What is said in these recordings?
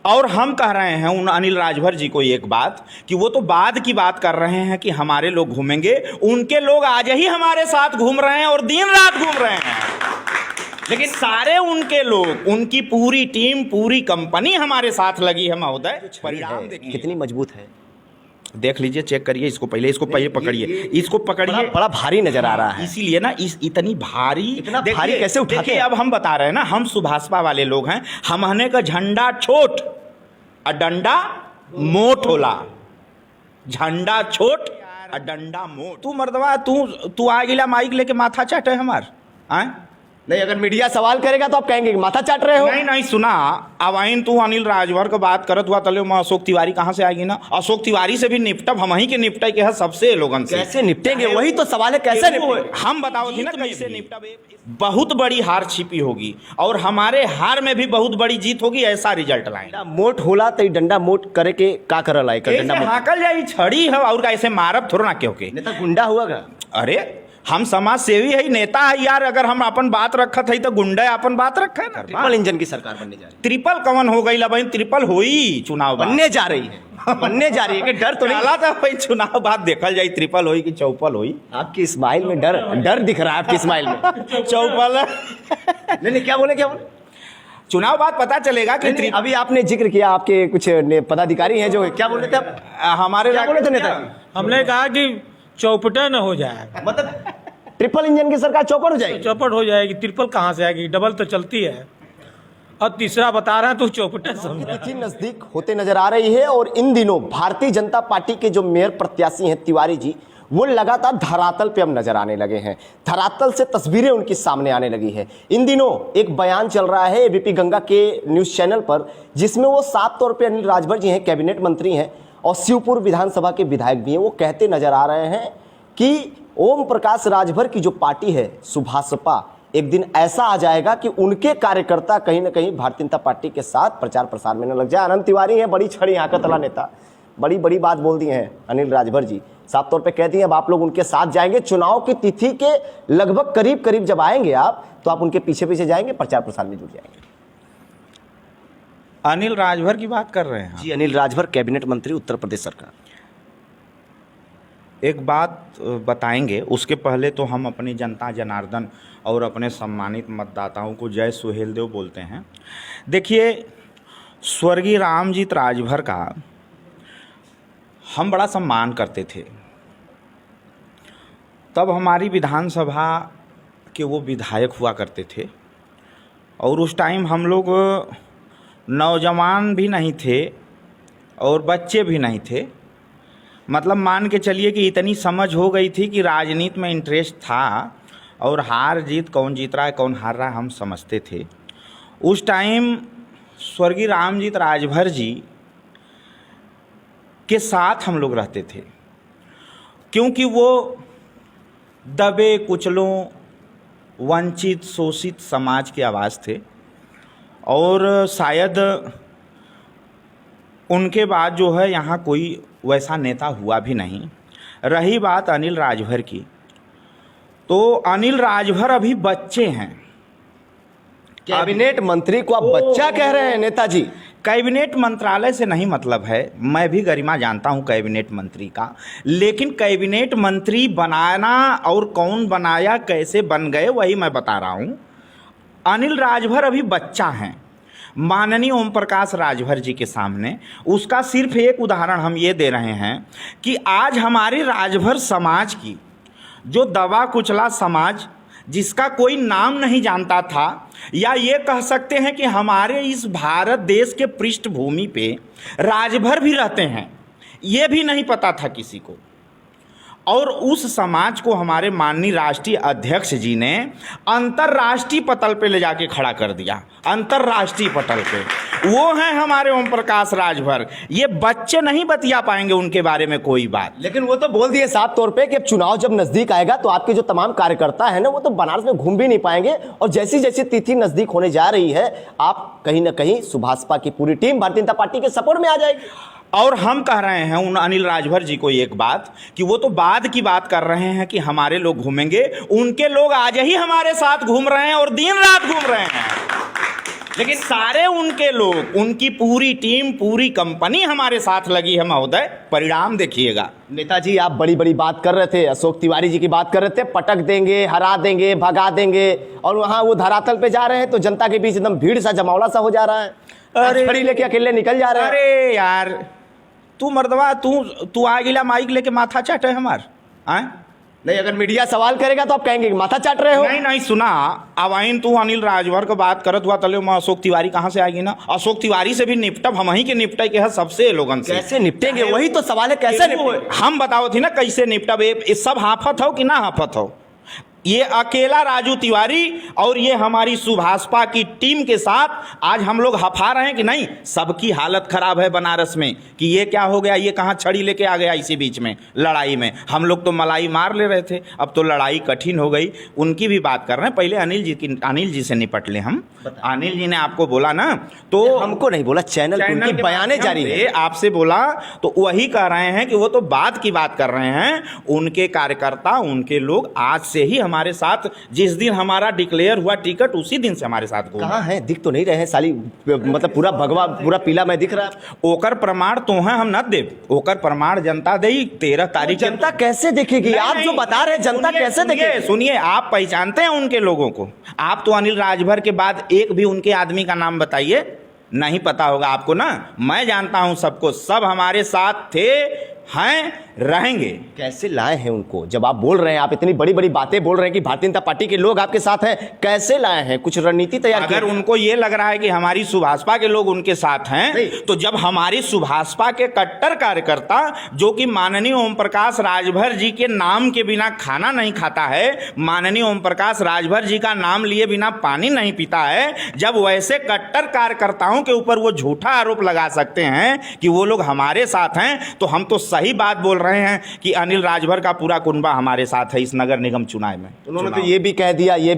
और हम कह रहे हैं उन अनिल राजभर जी को एक बात कि वो तो बाद की बात कर रहे हैं कि हमारे लोग घूमेंगे, उनके लोग आज ही हमारे साथ घूम रहे हैं और दिन रात घूम रहे हैं। लेकिन सारे उनके लोग, उनकी पूरी टीम, पूरी कंपनी हमारे साथ लगी है महोदय। परिणाम देखिए कितनी मजबूत है, देख लीजिए, चेक करिए इसको, पहले इसको पहले पकड़िए, इसको पकड़िए, बड़ा भारी नजर आ रहा है। इसीलिए ना इतनी भारी, इतना भारी कैसे उठाते हैं? देखिए अब हम बता रहे हैं ना, हम सुभाषपा वाले लोग हैं, हमने का झंडा छोट और डंडा मोट होला, झंडा छोट और डंडा मोट। तू मर्दवा, तू आ गिला माइक लेके माथा चाटे हमार, आए नहीं, अगर मीडिया सवाल करेगा तो आप कहेंगे कि माथा चाट रहे हो। नहीं सुना, अब आइन तू अनिल राजभर का बात करत हुआ तले मैं अशोक तिवारी कहाँ से आएगी ना, अशोक तिवारी से भी निपटब हम ही के निपटे के है सबसे लोगन से। कैसे निपटेंगे, वही तो सवाल है, कैसे निपटेंगे? हम बताओ थी ना कैसे निपटब। बहुत बड़ी हार छिपी होगी और हमारे हार में भी बहुत बड़ी जीत होगी, ऐसा रिजल्ट लाएंगे। मोट होला तो डंडा मोट करे के का करल है, डंडा मोट हाकल जाई छड़ी है और कैसे मारब थोड़ा ना क्यों के नेता गुंडा हुआ का। अरे हम समाज सेवी है, नेता है यार, अगर हम अपन बात रखत है तो गुंडा अपन बात रखे ना। ट्रिपल इंजन की सरकार बनने जा रही है। ट्रिपल कवन हो गई भाई, ट्रिपल होई चुनाव बनने जा रही है, बनने जा रही है कि डर तो नहीं था भाई, चुनाव बाद देखल जाए ट्रिपल होई कि चौपल होई। आपकी स्माइल में डर दिख रहा है, आपकी स्माइल में चौपल नहीं, क्या बोले चुनाव बाद पता चलेगा कि नहीं, अभी आपने जिक्र किया आपके कुछ पदाधिकारी हैं जो क्या बोले थे आप? हमारे क्या बोले थे नेता? हमने कहा कि चौपटा न हो जाए, मतलब ट्रिपल इंजन की सरकार चौपट हो जाएगी। चौपट हो जाएगी, ट्रिपल कहाँ से आएगी, डबल तो चलती है, और तीसरा बता रहा है तो चौपटा समझा। तिथि नजदीक होते नजर आ रही है और इन दिनों भारतीय जनता पार्टी के जो मेयर प्रत्याशी हैं तिवारी जी, वो लगातार धरातल पे अब नजर आने लगे हैं। धरातल से तस्वीरें उनकी सामने आने लगी है। इन दिनों एक बयान चल रहा है एबीपी गंगा के न्यूज चैनल पर, जिसमें वो साफ तौर पे अनिल राजभर जी हैं, कैबिनेट मंत्री हैं और शिवपुर विधानसभा के विधायक भी हैं, वो कहते नजर आ रहे हैं कि ओम प्रकाश राजभर की जो पार्टी है सुभाषपा, एक दिन ऐसा आ जाएगा कि उनके कार्यकर्ता कहीं ना कहीं भारतीय जनता पार्टी के साथ प्रचार प्रसार में न लग जाए। अनंत तिवारी है बड़ी छड़ी आंका तला नेता, बड़ी बड़ी बात बोल दी है अनिल राजभर जी, साफ तौर पे कह दिए अब आप लोग उनके साथ जाएंगे। चुनाव की तिथि के लगभग करीब जब आएंगे आप, तो आप उनके पीछे जाएंगे, प्रचार प्रसार में जुट जाएंगे। अनिल राजभर की बात कर रहे हैं जी, अनिल राजभर कैबिनेट मंत्री उत्तर प्रदेश सरकार। एक बात बताएंगे, उसके पहले तो हम अपनी जनता जनार्दन और अपने सम्मानित मतदाताओं को जय सुहेलदेव बोलते हैं। देखिए, स्वर्गीय रामजीत राजभर का हम बड़ा सम्मान करते थे। तब हमारी विधानसभा के वो विधायक हुआ करते थे और उस टाइम हम लोग नौजवान भी नहीं थे और बच्चे भी नहीं थे, मतलब मान के चलिए कि इतनी समझ हो गई थी कि राजनीति में इंटरेस्ट था और हार जीत, कौन जीत रहा है कौन हार रहा है हम समझते थे। उस टाइम स्वर्गीय रामजीत राजभर जी के साथ हम लोग रहते थे, क्योंकि वो दबे कुचलों, वंचित शोषित समाज की आवाज़ थे और शायद उनके बाद जो है यहाँ कोई वैसा नेता हुआ भी नहीं। रही बात अनिल राजभर की, तो अनिल राजभर अभी बच्चे हैं। कैबिनेट मंत्री को आप बच्चा कह रहे हैं नेताजी? कैबिनेट मंत्रालय से नहीं मतलब है, मैं भी गरिमा जानता हूं कैबिनेट मंत्री का, लेकिन कैबिनेट मंत्री बनाना और कौन बनाया, कैसे बन गए, वही मैं बता रहा हूं। अनिल राजभर अभी बच्चा हैं माननीय ओम प्रकाश राजभर जी के सामने। उसका सिर्फ एक उदाहरण हम ये दे रहे हैं कि आज हमारे राजभर समाज की जो दबा कुचला समाज, जिसका कोई नाम नहीं जानता था, या ये कह सकते हैं कि हमारे इस भारत देश के पृष्ठभूमि पे राजभर भी रहते हैं, ये भी नहीं पता था किसी को। और उस समाज को हमारे माननीय राष्ट्रीय अध्यक्ष जी ने अंतर्राष्ट्रीय पटल पे ले जाके खड़ा कर दिया, अंतर्राष्ट्रीय पटल पे। वो हैं हमारे ओम प्रकाश राजभर। ये बच्चे नहीं बतिया पाएंगे उनके बारे में कोई बात, लेकिन वो तो बोल दिए साफ तौर पे कि चुनाव जब नजदीक आएगा तो आपके जो तमाम कार्यकर्ता है ना, वो तो बनारस में घूम भी नहीं पाएंगे और जैसी जैसी तिथि नजदीक होने जा रही है, आप कहीं ना कहीं सुभाषपा की पूरी टीम भारतीय जनता पार्टी के सपोर्ट में आ जाएगी। और हम कह रहे हैं उन अनिल राजभर जी को एक बात कि वो तो बाद की बात कर रहे हैं कि हमारे लोग घूमेंगे, उनके लोग आज ही हमारे साथ घूम रहे हैं और दिन रात घूम रहे हैं। लेकिन सारे उनके लोग, उनकी पूरी टीम, पूरी कंपनी हमारे साथ लगी है महोदय। परिणाम देखिएगा। नेताजी आप बड़ी बड़ी बात कर रहे थे, अशोक तिवारी जी की बात कर रहे थे, पटक देंगे, हरा देंगे, भगा देंगे, और वहां वो धरातल पे जा रहे हैं तो जनता के बीच एकदम भीड़ सा जमावड़ा सा हो जा रहा है। अरे छड़ी लेके अकेले निकल जा रहे हैं। अरे यार तू मर्दवा, तू आ गिला माइक लेके माथा चाटे हमार आए? नहीं, अगर मीडिया सवाल करेगा तो आप कहेंगे कि माथा चाट रहे हो। नहीं नहीं, सुना अवाइन तू अनिल राजभर का बात करत हुआ तले मैं अशोक तिवारी कहाँ से आएगी ना? अशोक तिवारी से भी निपटब हम ही के निपटे के है सबसे लोगन से। कैसे निपटेंगे, वही तो सवाल है, कैसे निपटेंगे? हम बताओ थी ना कैसे निपटब। ये सब हाफत हो कि ना हाफत हो? ये अकेला राजू तिवारी और ये हमारी सुभाषपा की टीम के साथ आज हम लोग हफा रहे हैं कि नहीं? सबकी हालत खराब है बनारस में कि ये क्या हो गया, ये कहाँ छड़ी लेके आ गया इसी बीच में लड़ाई में। हम लोग तो मलाई मार ले रहे थे, अब तो लड़ाई कठिन हो गई। उनकी भी बात कर रहे हैं। पहले अनिल जी से निपट ले हम। अनिल जी ने आपको बोला ना, तो हमको नहीं बोला, चैनल पे उनकी बयानें जारी है, आपसे बोला तो वही कह रहे हैं कि वो तो बात की बात कर रहे हैं। उनके कार्यकर्ता, उनके लोग आज से ही हमारे साथ, जिस दिन हमारा डिक्लेयर हुआ टिकट उसी दिन से हमारे साथ कहाँ है? दिख तो नहीं रहे हैं साली, मतलब पूरा भगवा पूरा पीला मैं दिख रहा है। ओकर प्रमाण तो है हम न देव, ओकर प्रमाण जनता दे 13 तारीख। जनता कैसे देखेगी? आप जो बता रहे हैं जनता कैसे देखेगी? सुनिए, आप पहचानते हैं उनके लोगों को? आप तो अनिल राजभर के बाद एक भी उनके आदमी का नाम बताइए, नहीं पता होगा आपको ना। मैं जानता हूं सबको, सब हमारे साथ थे, हैं, रहेंगे। कैसे लाए हैं उनको? जब आप बोल रहे हैं, आप इतनी बड़ी बड़ी बातें बोल रहे हैं कि भारतीय जनता पार्टी के लोग आपके साथ हैं, कैसे लाए हैं? कुछ रणनीति तैयार? अगर उनको ये लग रहा है कि हमारी सुभाषपा के लोग उनके साथ हैं, तो जब हमारी सुभाषपा के कट्टर कार्यकर्ता, जो कि माननीय ओम प्रकाश राजभर जी के नाम के बिना खाना नहीं खाता है, माननीय ओम प्रकाश राजभर जी का नाम लिए बिना पानी नहीं पीता है, जब वैसे कट्टर कार्यकर्ताओं के ऊपर वो झूठा आरोप लगा सकते हैं कि वो लोग हमारे साथ हैं, तो हम तो सही बात बोल रहे हैं कि अनिल राजभर का पूरा कुनबा हमारे साथ है इस नगर निगम चुनाव में। उन्होंने तो ये भी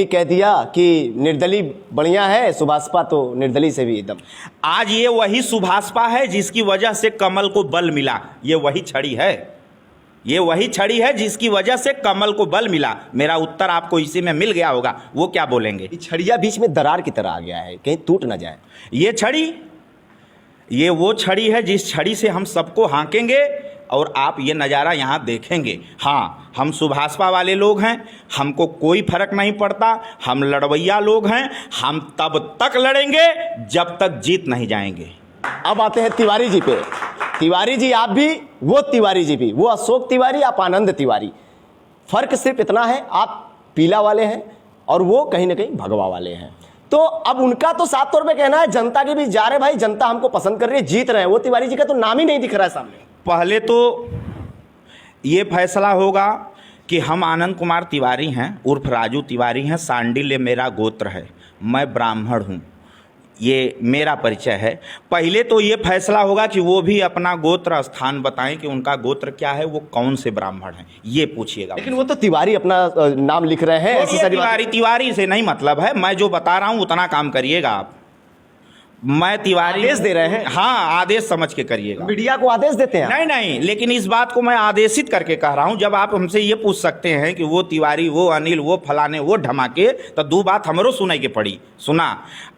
कह दिया कि निर्दलीय बढ़िया है, सुभाषपा तो निर्दलीय से भी एकदम। आज ये वही सुभाषपा है जिसकी वजह से कमल को बल मिला। ये वही छड़ी है, ये वही छड़ी है जिसकी वजह से कमल को बल मिला। मेरा उत्तर आपको इसी में मिल गया होगा। वो क्या बोलेंगे? छड़िया बीच में दरार की तरह आ गया है, कहीं टूट ना जाए। ये छड़ी, ये वो छड़ी है जिस छड़ी से हम सबको हाँकेंगे और आप ये नज़ारा यहाँ देखेंगे। हाँ, हम सुभाषपा वाले लोग हैं, हमको कोई फर्क नहीं पड़ता, हम लड़वैया लोग हैं, हम तब तक लड़ेंगे जब तक जीत नहीं जाएंगे। अब आते हैं तिवारी जी पे। तिवारी जी आप भी, वो तिवारी जी भी, वो अशोक तिवारी, आप आनंद तिवारी। फर्क सिर्फ इतना है, आप पीला वाले हैं और वो कहीं ना कहीं भगवा वाले हैं। तो अब उनका तो साफ तौर पे कहना है जनता के बीच जा रहे भाई, जनता हमको पसंद कर रही है, जीत रहे हैं। वो तिवारी जी का तो नाम ही नहीं दिख रहा है सामने। पहले तो ये फैसला होगा कि हम आनंद कुमार तिवारी हैं उर्फ राजू तिवारी हैं, सांडिल्य मेरा गोत्र है, मैं ब्राह्मण हूँ, ये मेरा परिचय है। पहले तो ये फैसला होगा कि वो भी अपना गोत्र स्थान बताएं कि उनका गोत्र क्या है, वो कौन से ब्राह्मण हैं, ये पूछिएगा। लेकिन वो तो तिवारी अपना नाम लिख रहे हैं, ऐसी सारी तिवारी से नहीं मतलब है। मैं जो बता रहा हूँ उतना काम करिएगा आप। मैं तिवारी आदेश दे रहे हैं? हाँ, आदेश समझ के करिएगा। मीडिया को आदेश देते हैं? नहीं नहीं, लेकिन इस बात को मैं आदेशित करके कह रहा हूं। जब आप हमसे ये पूछ सकते हैं कि वो तिवारी, वो अनिल, वो फलाने, वो ढमाके, तो दो बात हमरो सुनाई के पड़ी। सुना,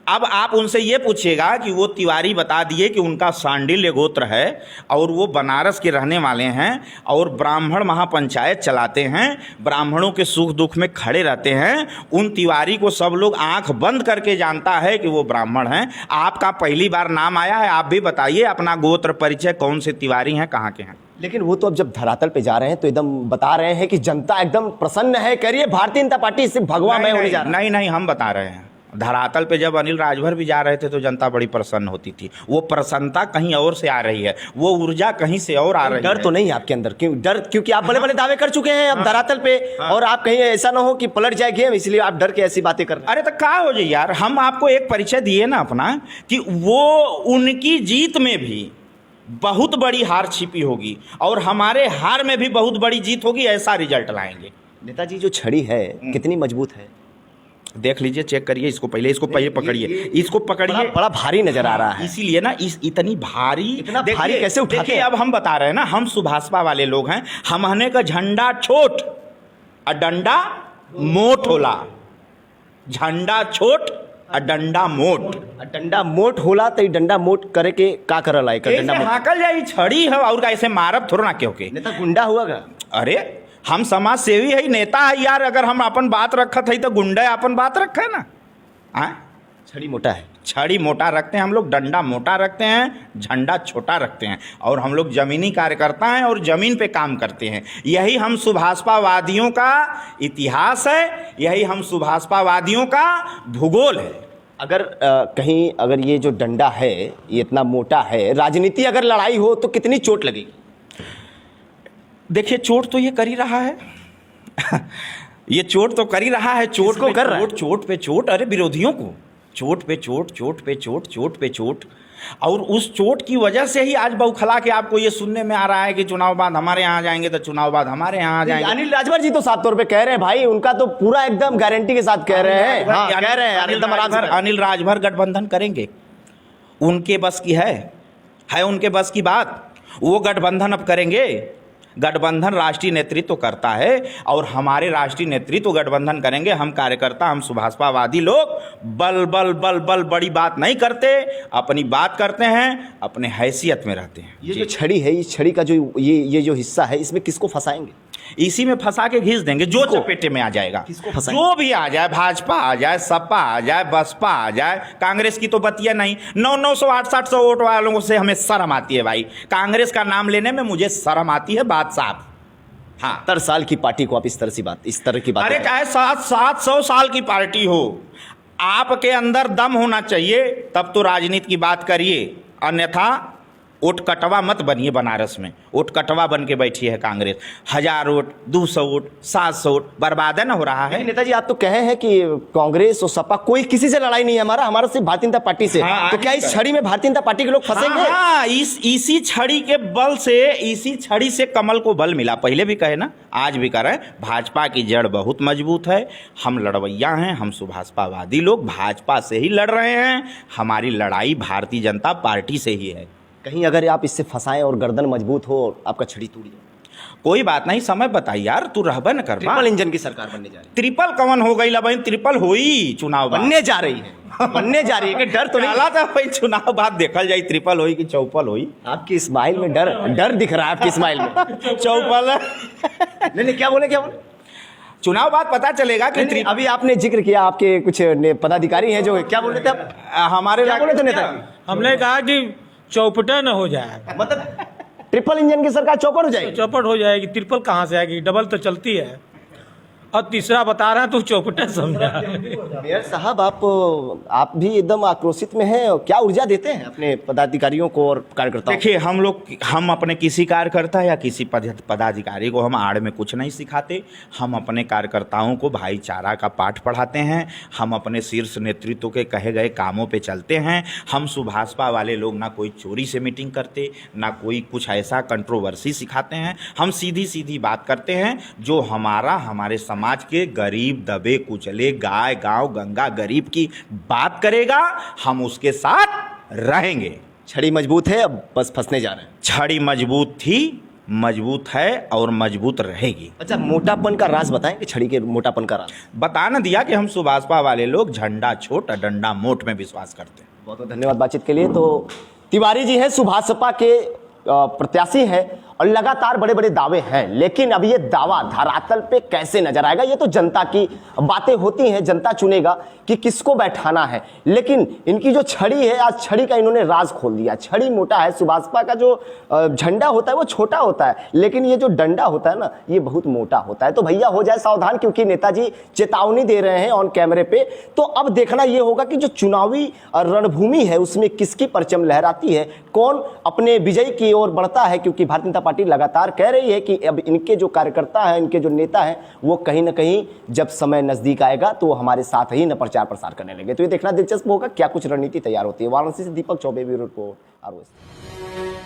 अब आप उनसे ये पूछिएगा कि वो तिवारी बता दिए कि उनका सांडिल्य गोत्र है और वो बनारस के रहने वाले हैं और ब्राह्मण महापंचायत चलाते हैं, ब्राह्मणों के सुख दुख में खड़े रहते हैं। उन तिवारी को सब लोग आंख बंद करके जानता है कि वो ब्राह्मण हैं। आपका पहली बार नाम आया है, आप भी बताइए अपना गोत्र परिचय, कौन से तिवारी हैं, कहाँ के हैं। लेकिन वो तो अब जब धरातल पे जा रहे हैं तो एकदम बता रहे हैं कि जनता एकदम प्रसन्न है, करिए भारतीय जनता पार्टी इससे भगवा मैं होने जा रहा है। नहीं, हम बता रहे हैं, धरातल पे जब अनिल राजभर भी जा रहे थे तो जनता बड़ी प्रसन्न होती थी। वो प्रसन्नता कहीं और से आ रही है, वो ऊर्जा कहीं से और आ रही है। डर तो नहीं आपके अंदर? क्यों डर? क्योंकि आप बड़े बड़े दावे कर चुके हैं अब धरातल पे, और आप कहीं ऐसा ना हो कि पलट जाए गेम, इसलिए आप डर के ऐसी बातें कर रहे हैं। अरे तो क्या हो जाए यार, हम आपको एक परिचय दिए ना अपना कि वो उनकी जीत में भी बहुत बड़ी हार छिपी होगी और हमारे हार में भी बहुत बड़ी जीत होगी, ऐसा रिजल्ट लाएंगे। नेताजी जो छड़ी है कितनी मजबूत है? देख लीजिए, चेक करिए इसको, पहले पकड़िए, इसको पकड़िए। बड़ा भारी नजर आ रहा है। इसीलिए ना इतनी भारी, इतना भारी कैसे उठाते हैं? अब हम बता रहे हैं ना, हम सुभाषपा वाले लोग हैं, हमने का झंडा छोट और डंडा मोट होला। झंडा छोट डंडा मोट। डंडा मोट होला तो डंडा मोट करे के का करल है कैसे डंडा मोट? हाकल जाई, छड़ी है और कैसे मारब थोड़ा ना क्यों के। नेता गुंडा हुआ का? अरे हम समाज सेवी है, नेता है यार, अगर हम अपन बात रखत है तो गुंडा अपन बात रखे ना। छड़ी मोटा है, छड़ी मोटा रखते हैं हम लोग, डंडा मोटा रखते हैं, झंडा छोटा रखते हैं, और हम लोग जमीनी कार्यकर्ता हैं और जमीन पे काम करते हैं। यही हम सुभाषपावादियों का इतिहास है, यही हम सुभाषपावादियों का भूगोल है। अगर कहीं अगर ये जो डंडा है ये इतना मोटा है, राजनीति अगर लड़ाई हो तो कितनी चोट लगेगी? देखिए चोट तो ये कर ही रहा है ये चोट तो कर ही रहा है, चोट किसको पे कर रहा है? चोट, चोट पे चोट, अरे विरोधियों को चोट पे चोट, चोट पे चोट, चोट पे चोट। और उस चोट की वजह से ही आज बौखला के आपको ये सुनने में आ रहा है कि चुनाव बाद हमारे यहाँ जाएंगे तो चुनाव बाद हमारे यहाँ आ जाएंगे। अनिल राजभर जी तो साफ तौर पे कह रहे हैं भाई, उनका तो पूरा एकदम गारंटी के साथ कह रहे हैं। हाँ, कह रहे हैं एकदम आराम से। अनिल राजभर गठबंधन करेंगे, उनके बस की है उनके बस की बात। वो गठबंधन अब करेंगे, गठबंधन राष्ट्रीय नेतृत्व करता है और हमारे राष्ट्रीय नेतृत्व गठबंधन करेंगे। हम कार्यकर्ता, हम सुभाषपावादी लोग बल बल बल बल बड़ी बात नहीं करते, अपनी बात करते हैं, अपने हैसियत में रहते हैं। ये जो छड़ी है, इस छड़ी का जो ये जो हिस्सा है, इसमें किसको फंसाएंगे? इसी में फंसा के घिस देंगे, जो चपेटे में आ जाएगा। किसको फंसाएंगे? जो भी आ जाए, भाजपा आ जाए, सपा आ जाए, बसपा आ जाए, कांग्रेस की तो बतिया नहीं। 900 800 वोट वालों से हमें शर्म आती है भाई, कांग्रेस का नाम लेने में मुझे शर्म आती है, बात साफ। हाँ, 70 साल की पार्टी को आप इस तरह की बात अरे चाहे 700 साल की पार्टी हो, आपके अंदर दम होना चाहिए, तब तो राजनीति की बात करिए। अन्यथा वोट कटवा मत बनिए। बनारस में वोट कटवा बन के बैठी है कांग्रेस। 1000 वोट, 200 वोट, 700 वोट, बर्बाद है ना हो रहा है। नेताजी आप तो कहे हैं कि कांग्रेस और सपा कोई किसी से लड़ाई नहीं है, हमारा सिर्फ भारतीय जनता पार्टी से। हाँ, तो क्या इस छड़ी में भारतीय जनता पार्टी के लोग फंसेंगे? हाँ, इसी छड़ी के बल से, इसी छड़ी से कमल को बल मिला। पहले भी कहे ना, आज भी कह रहे हैं, भाजपा की जड़ बहुत मजबूत है। हम लड़वैया हैं, हम सुभाषपावादी लोग भाजपा से ही लड़ रहे हैं। हमारी लड़ाई भारतीय जनता पार्टी से ही है। कहीं अगर आप इससे फंसाएं और गर्दन मजबूत हो और आपका छड़ी टूट जाए? कोई बात नहीं, समय बताई यार, तू रहबे न कर। ट्रिपल इंजन की सरकार बनने जा रही है। ट्रिपल कवन हो गई लबन, ट्रिपल हुई चुनाव बाद। बनने जा रही है, बनने जा रही है कि डर तो नहीं? डाला था भाई, चुनाव बाद देखल जाए ट्रिपल हुई कि चौपल हुई। आपकी स्माइल में डर दिख रहा है, आपकी स्माइल में। चौपल नहीं, क्या बोले? चुनाव बाद पता चलेगा कि नहीं, अभी आपने जिक्र किया आपके कुछ पदाधिकारी हैं जो, क्या बोल रहे थे आप? हमारे क्या बोले थे नेता? हमने कहा कि चौपटा न हो जाए, मतलब ट्रिपल इंजन की सरकार चौपट हो जाएगी? चौपट हो जाएगी। ट्रिपल कहाँ से आएगी, डबल तो चलती है। और तीसरा बता रहा है तू चौपटा समझा। मेयर साहब आप भी एकदम आक्रोशित में हैं, और क्या ऊर्जा देते हैं अपने पदाधिकारियों को और कार्यकर्ताओं को? देखिए हम अपने किसी कार्यकर्ता या किसी पदाधिकारी को हम आड़ में कुछ नहीं सिखाते। हम अपने कार्यकर्ताओं को भाईचारा का पाठ पढ़ाते हैं। हम अपने शीर्ष नेतृत्व के कहे गए कामों पे चलते हैं। हम सुभाषपा वाले लोग ना कोई चोरी से मीटिंग करते, ना कोई कुछ ऐसा कंट्रोवर्सी सिखाते हैं। हम सीधी सीधी बात करते हैं, जो हमारे समाज के गरीब दबे कुचले गाय गांव गंगा गरीब की बात करेगा, हम उसके साथ रहेंगे। छड़ी मजबूत है, अब बस फंसने जा रहे हैं। छड़ी मजबूत थी, मजबूत है और मजबूत रहेगी। अच्छा, मोटापन का राज बताएं कि छड़ी के मोटापन का राज? बता न दिया कि हम सुभाषपा वाले लोग झंडा छोट डंडा मोट में विश्वास करते हैं। बहुत बहुत धन्यवाद बातचीत के लिए। तो तिवारी जी हैं, सुभाषपा के प्रत्याशी हैं और लगातार बड़े बड़े दावे हैं, लेकिन अब ये दावा धरातल पे कैसे नजर आएगा, ये तो जनता की बातें होती हैं। जनता चुनेगा कि किसको बैठाना है। लेकिन इनकी जो छड़ी है, आज छड़ी का इन्होंने राज खोल दिया। छड़ी मोटा है, सुभाषपा का जो झंडा होता है वो छोटा होता है, लेकिन ये जो डंडा होता है ना, ये बहुत मोटा होता है। तो भैया हो जाए सावधान, क्योंकि नेताजी चेतावनी दे रहे हैं ऑन कैमरे पे। तो अब देखना ये होगा कि जो चुनावी रणभूमि है उसमें किसकी परचम लहराती है, कौन अपने विजय की ओर बढ़ता है। क्योंकि भारतीय जनता पार्टी लगातार कह रही है कि अब इनके जो कार्यकर्ता हैं, इनके जो नेता हैं, वो कहीं ना कहीं जब समय नजदीक आएगा तो वो हमारे साथ ही न प्रचार प्रसार करने लगे। तो ये देखना दिलचस्प होगा क्या कुछ रणनीति तैयार होती है। वाराणसी से दीपक चौबे, ब्यूरो रिपोर्ट, ROS।